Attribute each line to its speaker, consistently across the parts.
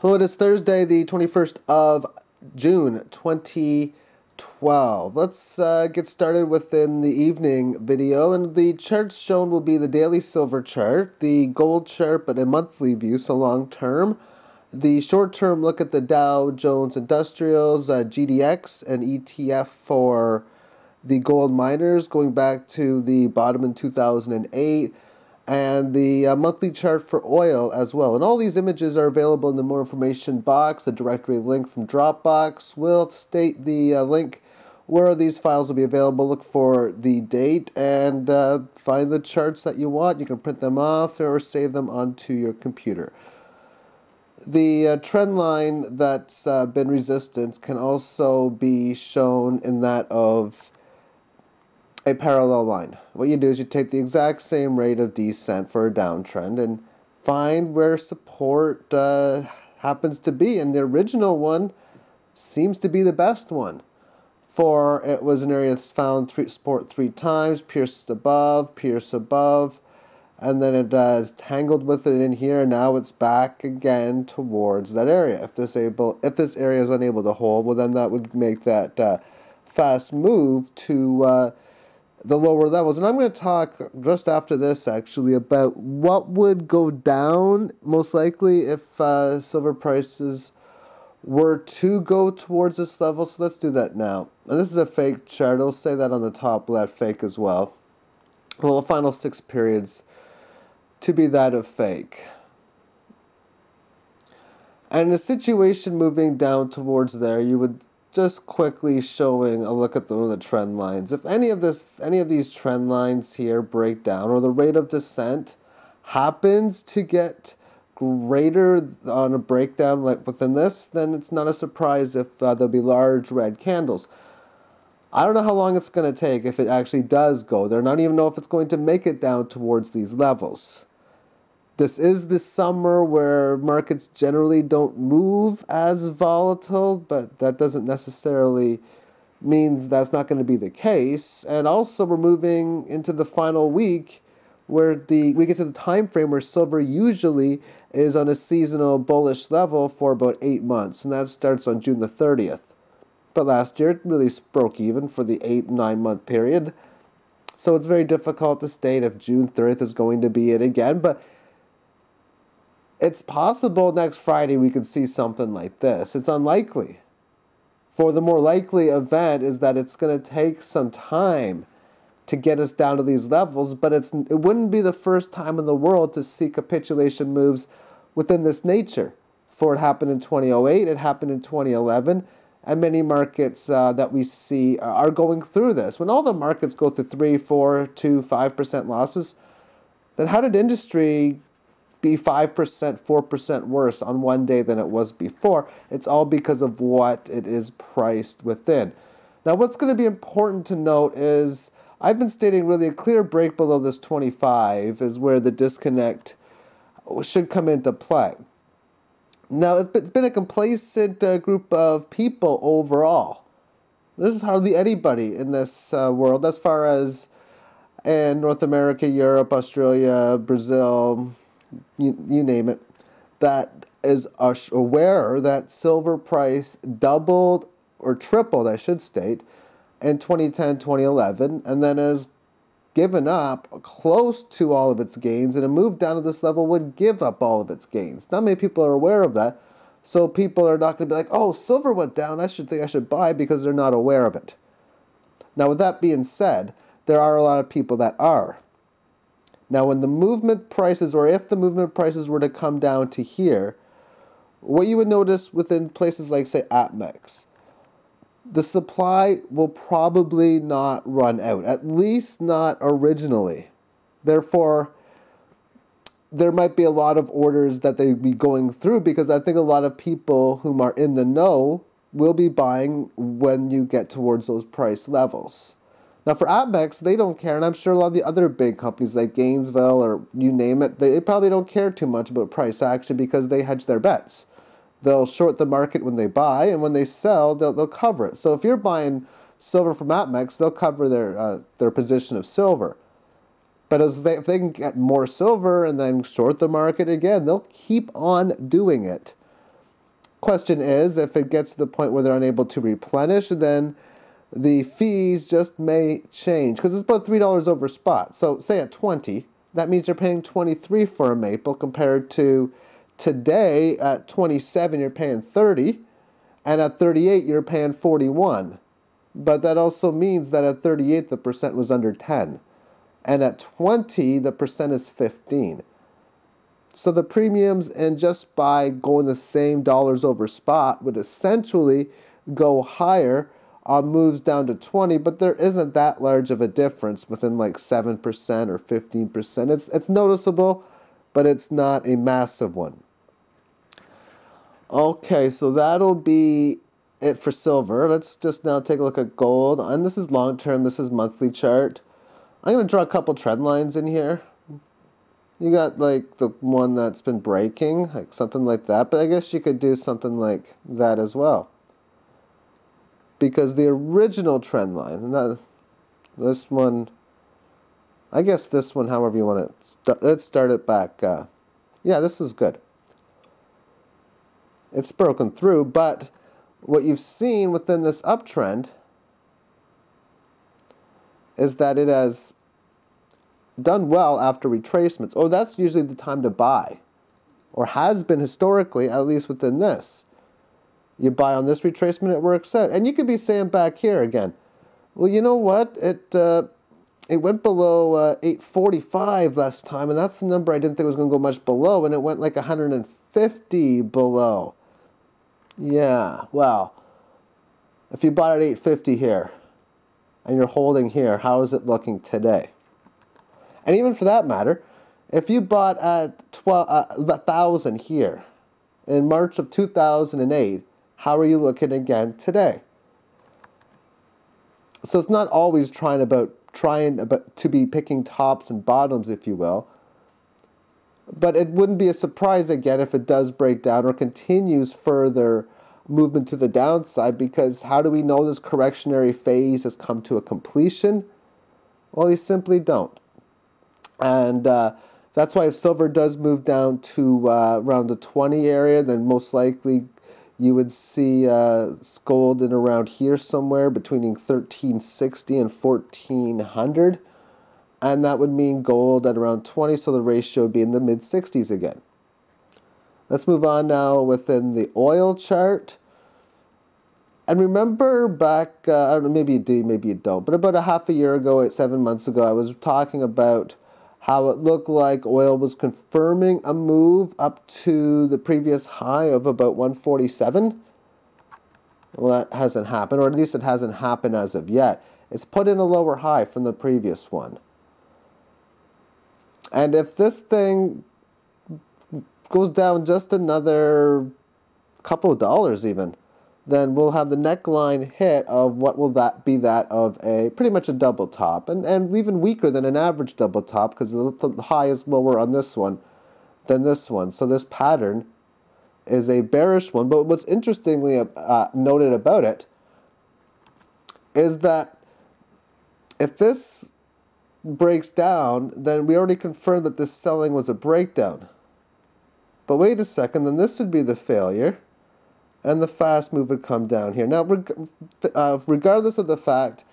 Speaker 1: Hello, it is Thursday, the 21st of June, 2012. Let's get started within the evening video, and the charts shown will be the daily silver chart, the gold chart, but a monthly view, so long term. The short term look at the Dow Jones Industrials, GDX, and ETF for the gold miners going back to the bottom in 2008. And the monthly chart for oil as well. And all these images are available in the more information box. A directory link from Dropbox will state the link where these files will be available. Look for the date and find the charts that you want. You can print them off or save them onto your computer. The trend line that's been resistance can also be shown in that of a parallel line. What you do is you take the exact same rate of descent for a downtrend and find where support happens to be. And the original one seems to be the best one. For it was an area that's found support three times, pierced above, and then it tangled with it in here, and now it's back again towards that area. If this area is unable to hold, well, then that would make that fast move to the lower levels. And I'm going to talk just after this actually about what would go down most likely if silver prices were to go towards this level. So let's do that now. And this is a fake chart. I'll say that on the top left, fake as well. Well, the final 6 periods to be that of fake. And the situation moving down towards there, you would just quickly showing a look at one of the trend lines. If any of these trend lines here break down, or the rate of descent happens to get greater on a breakdown like within this, then it's not a surprise if there'll be large red candles. I don't know how long it's going to take if it actually does go there. I don't even know if it's going to make it down towards these levels. This is the summer where markets generally don't move as volatile, but that doesn't necessarily mean that's not going to be the case. And also we're moving into the final week where we get to the time frame where silver usually is on a seasonal bullish level for about 8 months, and that starts on June the 30th. But last year it really broke even for the 8-9 month period. So it's very difficult to state if June 30th is going to be it again, but it's possible next Friday we could see something like this. It's unlikely. For the more likely event is that it's going to take some time to get us down to these levels, but it wouldn't be the first time in the world to see capitulation moves within this nature. For it happened in 2008, it happened in 2011, and many markets that we see are going through this. When all the markets go through 3, 4, 2, 5% losses, then how did industry be 5%, 4% worse on one day than it was before? It's all because of what it is priced within. Now, what's going to be important to note is I've been stating really a clear break below this 25 is where the disconnect should come into play. Now, it's been a complacent group of people overall. There's hardly anybody in this world, as far as in North America, Europe, Australia, Brazil, you name it, that is aware that silver price doubled or tripled, I should state, in 2010, 2011, and then has given up close to all of its gains, and a move down to this level would give up all of its gains. Not many people are aware of that, so people are not going to be like, oh, silver went down, I should buy, because they're not aware of it. Now, with that being said, there are a lot of people that are. Now, when the movement prices, or if the movement prices were to come down to here, what you would notice within places like, say, APMEX, the supply will probably not run out, at least not originally. Therefore, there might be a lot of orders that they'd be going through, because I think a lot of people whom are in the know will be buying when you get towards those price levels. Now, for APMEX, they don't care, and I'm sure a lot of the other big companies like Gainesville or you name it, they probably don't care too much about price action because they hedge their bets. They'll short the market when they buy, and when they sell, they'll cover it. So if you're buying silver from APMEX, they'll cover their position of silver. But if they can get more silver and then short the market again, they'll keep on doing it. question is, if it gets to the point where they're unable to replenish, then the fees just may change, because it's about $3 over spot. So say at 20, that means you're paying 23 for a maple, compared to today at 27 you're paying 30, and at 38 you're paying 41. But that also means that at 38 the percent was under 10, and at 20 the percent is 15. So the premiums, and just by going the same dollars over spot, would essentially go higher on moves down to 20, but there isn't that large of a difference within like 7% or 15%. It's noticeable, but it's not a massive one. Okay, so that'll be it for silver. Let's just now take a look at gold. And this is long term, this is monthly chart. I'm going to draw a couple trend lines in here. You got like the one that's been breaking, like something like that, but I guess you could do something like that as well. Because the original trend line, this one, I guess this one, however you want it, let's start it back. Yeah, this is good. It's broken through, but what you've seen within this uptrend is that it has done well after retracements. Oh, that's usually the time to buy, or has been historically, at least within this. You buy on this retracement, it works out. And you could be saying back here again, well, you know what? It went below 845 last time, and that's the number I didn't think was going to go much below, and it went like 150 below. Yeah, well, if you bought at 850 here, and you're holding here, how is it looking today? And even for that matter, if you bought at 1,000 here in March of 2008, how are you looking again today? So it's not always trying to be picking tops and bottoms, if you will. But it wouldn't be a surprise again if it does break down or continues further movement to the downside, because how do we know this correctionary phase has come to a completion? Well, you simply don't. And that's why if silver does move down to around the 20 area, then most likely you would see gold in around here somewhere between 1360 and 1400. And that would mean gold at around 20, so the ratio would be in the mid-60s again. Let's move on now within the oil chart. And remember back, I don't know, maybe you do, maybe you don't, but about a half a year ago, 7 months ago, I was talking about how it looked like oil was confirming a move up to the previous high of about 147. Well, that hasn't happened, or at least it hasn't happened as of yet. It's put in a lower high from the previous one. And if this thing goes down just another couple of dollars even, then we'll have the neckline hit of what will that be, that of a pretty much a double top, and even weaker than an average double top, because the high is lower on this one than this one. So this pattern is a bearish one. But what's interestingly noted about it is that if this breaks down, then we already confirmed that this selling was a breakdown. But wait a second, then this would be the failure, and the fast move would come down here. Now, regardless of the fact,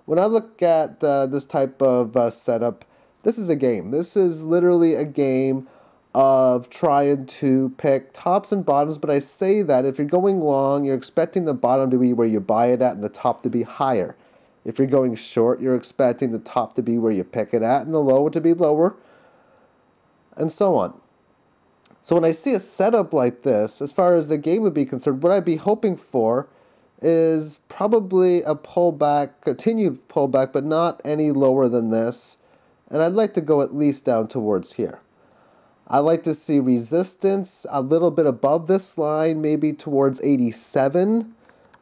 Speaker 1: when I look at this type of setup, this is a game. This is literally a game of trying to pick tops and bottoms, but I say that if you're going long, you're expecting the bottom to be where you buy it at and the top to be higher. If you're going short, you're expecting the top to be where you pick it at and the low to be lower, and so on. So when I see a setup like this, as far as the game would be concerned, what I'd be hoping for is probably a pullback, continued pullback, but not any lower than this. And I'd like to go at least down towards here. I'd like to see resistance a little bit above this line, maybe towards 87,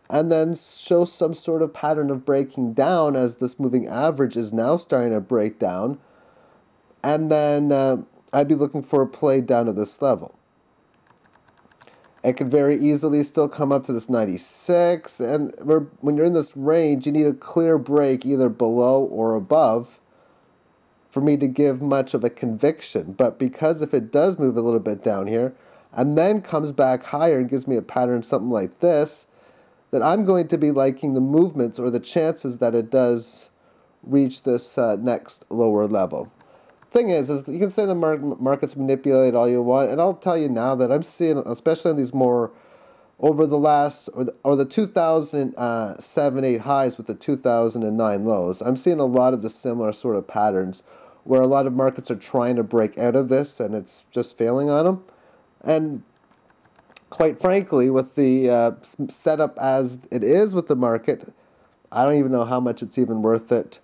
Speaker 1: and then show some sort of pattern of breaking down as this moving average is now starting to break down. And then I'd be looking for a play down to this level. It could very easily still come up to this 96, and when you're in this range, you need a clear break either below or above for me to give much of a conviction. But because if it does move a little bit down here, and then comes back higher and gives me a pattern something like this, that I'm going to be liking the movements or the chances that it does reach this next lower level. Thing is you can say the markets manipulate all you want, and I'll tell you now that I'm seeing, especially on these more over the last, or the 2007-8 highs with the 2009 lows, I'm seeing a lot of the similar sort of patterns where a lot of markets are trying to break out of this and it's just failing on them. And quite frankly, with the setup as it is with the market, I don't even know how much it's even worth it.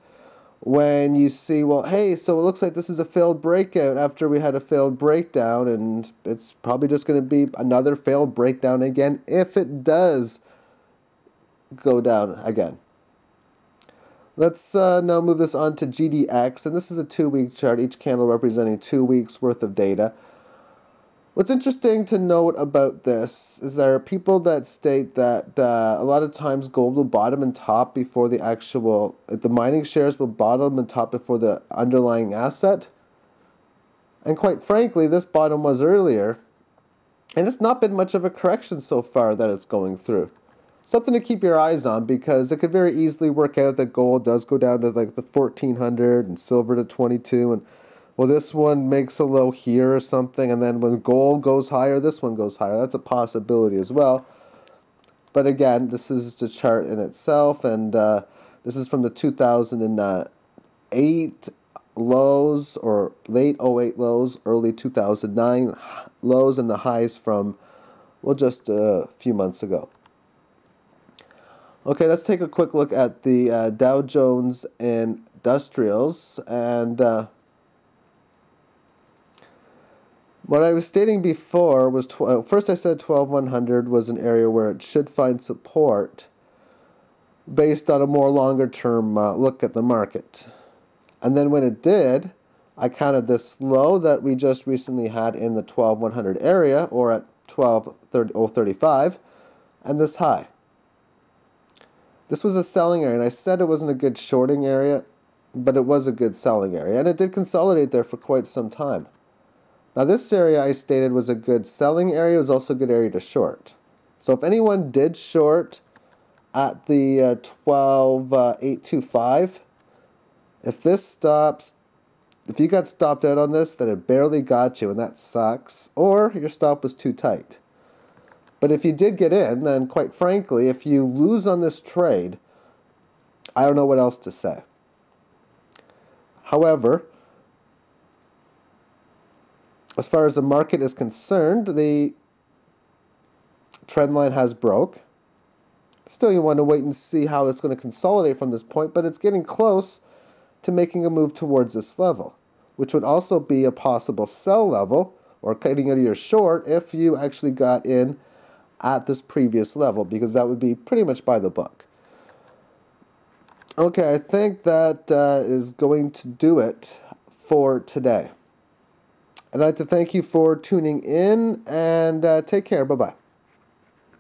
Speaker 1: When you see, well, hey, so it looks like this is a failed breakout after we had a failed breakdown, and it's probably just going to be another failed breakdown again if it does go down again. Let's now move this on to GDX, and this is a 2-week chart, each candle representing 2 weeks worth of data. What's interesting to note about this is there are people that state that a lot of times gold will bottom and top before the mining shares will bottom and top before the underlying asset. And quite frankly, this bottom was earlier, and it's not been much of a correction so far that it's going through. Something to keep your eyes on, because it could very easily work out that gold does go down to like the 1400 and silver to 22, and well, this one makes a low here or something, and then when gold goes higher, this one goes higher. That's a possibility as well. But again, this is the chart in itself, and this is from the 2008 lows, or late 08 lows, early 2009 lows, and the highs from, well, just a few months ago. Okay, let's take a quick look at the Dow Jones Industrials, and what I was stating before was, first I said 12,100 was an area where it should find support based on a more longer term look at the market. And then when it did, I counted this low that we just recently had in the 12,100 area, or at 12,035, and this high. This was a selling area, and I said it wasn't a good shorting area, but it was a good selling area, and it did consolidate there for quite some time. Now this area I stated was a good selling area, it was also a good area to short. So if anyone did short at the 12,825, if this stops, if you got stopped out on this, then it barely got you, and that sucks, or your stop was too tight. But if you did get in, then quite frankly, if you lose on this trade, I don't know what else to say. However, as far as the market is concerned, the trend line has broke. Still, you want to wait and see how it's going to consolidate from this point, but it's getting close to making a move towards this level, which would also be a possible sell level, or cutting out of your short if you actually got in at this previous level, because that would be pretty much by the book. Okay, I think that is going to do it for today. I'd like to thank you for tuning in, and take care. Bye-bye.